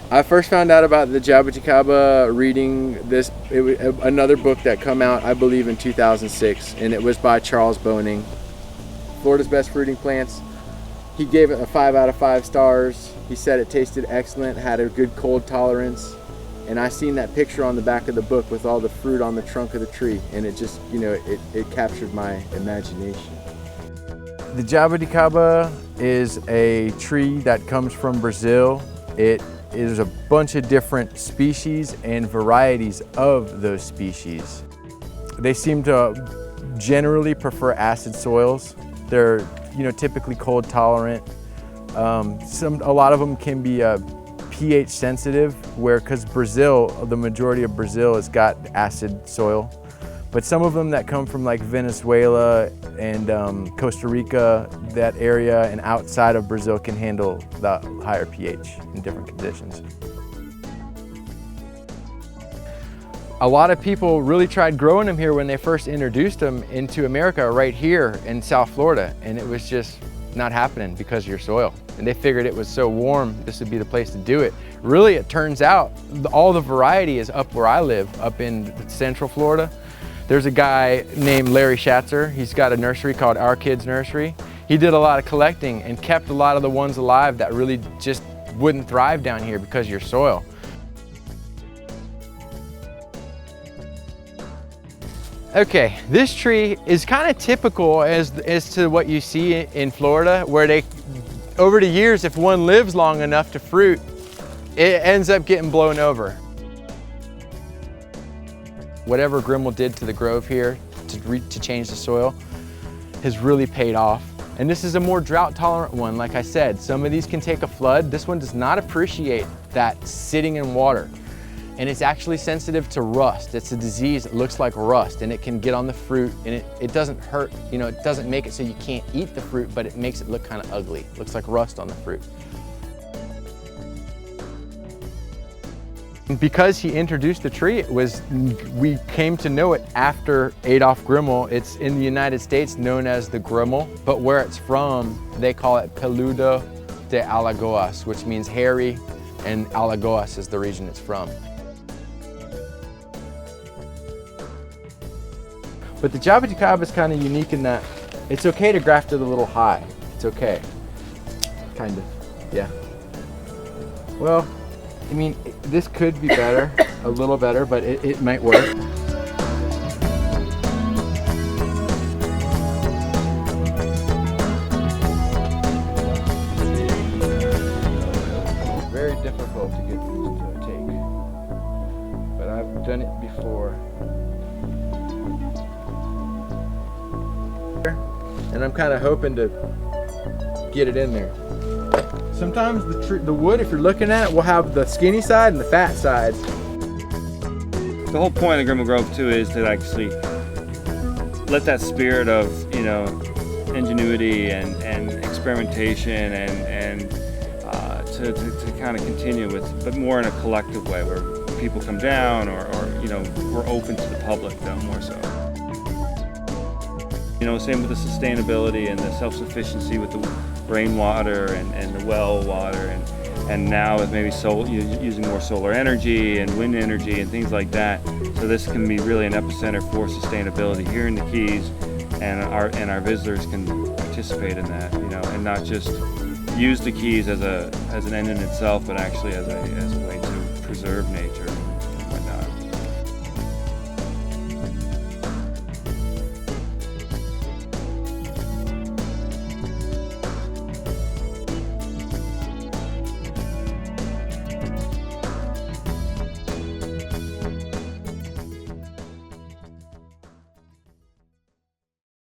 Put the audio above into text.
I first found out about the Jaboticaba reading this, another book that come out, I believe, in 2006, and it was by Charles Boning, Florida's Best Fruiting Plants. He gave it a 5 out of 5 stars. He said it tasted excellent, had a good cold tolerance, and I seen that picture on the back of the book with all the fruit on the trunk of the tree, and it just, you know, it captured my imagination. The Jaboticaba is a tree that comes from Brazil. It is a bunch of different species and varieties of those species. They seem to generally prefer acid soils. They're, you know, typically cold tolerant. A lot of them can be pH sensitive, because Brazil, the majority of Brazil has got acid soil. But some of them that come from like Venezuela and Costa Rica, that area, and outside of Brazil can handle the higher pH in different conditions. A lot of people really tried growing them here when they first introduced them into America right here in South Florida, and it was just not happening because of your soil. And they figured it was so warm, this would be the place to do it. Really, it turns out all the variety is up where I live, up in Central Florida. There's a guy named Larry Schatzer. He's got a nursery called Our Kids Nursery. He did a lot of collecting and kept a lot of the ones alive that really just wouldn't thrive down here because of your soil. Okay, this tree is kind of typical as to what you see in Florida, where they, over the years, if one lives long enough to fruit, it ends up getting blown over. Whatever Grimmel did to the grove here to change the soil has really paid off. And this is a more drought tolerant one. Like I said, some of these can take a flood. This one does not appreciate that sitting in water. And it's actually sensitive to rust. It's a disease that looks like rust, and it can get on the fruit, and it doesn't hurt, you know, it doesn't make it so you can't eat the fruit, but it makes it look kind of ugly. It looks like rust on the fruit. Because he introduced the tree, we came to know it after Adolf Grimmel. It's in the United States known as the Grimmel, but where it's from, they call it Peludo de Alagoas, which means hairy, and Alagoas is the region it's from. But the Jaboticaba is kind of unique in that it's okay to graft it a little high. It's okay, kind of, yeah. Well, I mean, this could be better, a little better, but it might work. Very difficult to get these to take, but I've done it before. And I'm kind of hoping to get it in there. Sometimes the wood, if you're looking at it, will have the skinny side and the fat side. The whole point of Grimmel Grove too is to actually let that spirit of, you know, ingenuity and experimentation and to kind of continue with, but more in a collective way where people come down or you know, we're open to the public though, more so. You know, same with the sustainability and the self-sufficiency with the rainwater and the well water, and now with maybe using more solar energy and wind energy and things like that. So this can be really an epicenter for sustainability here in the Keys, and our visitors can participate in that, you know, and not just use the Keys as an end in itself, but actually as a way to preserve nature.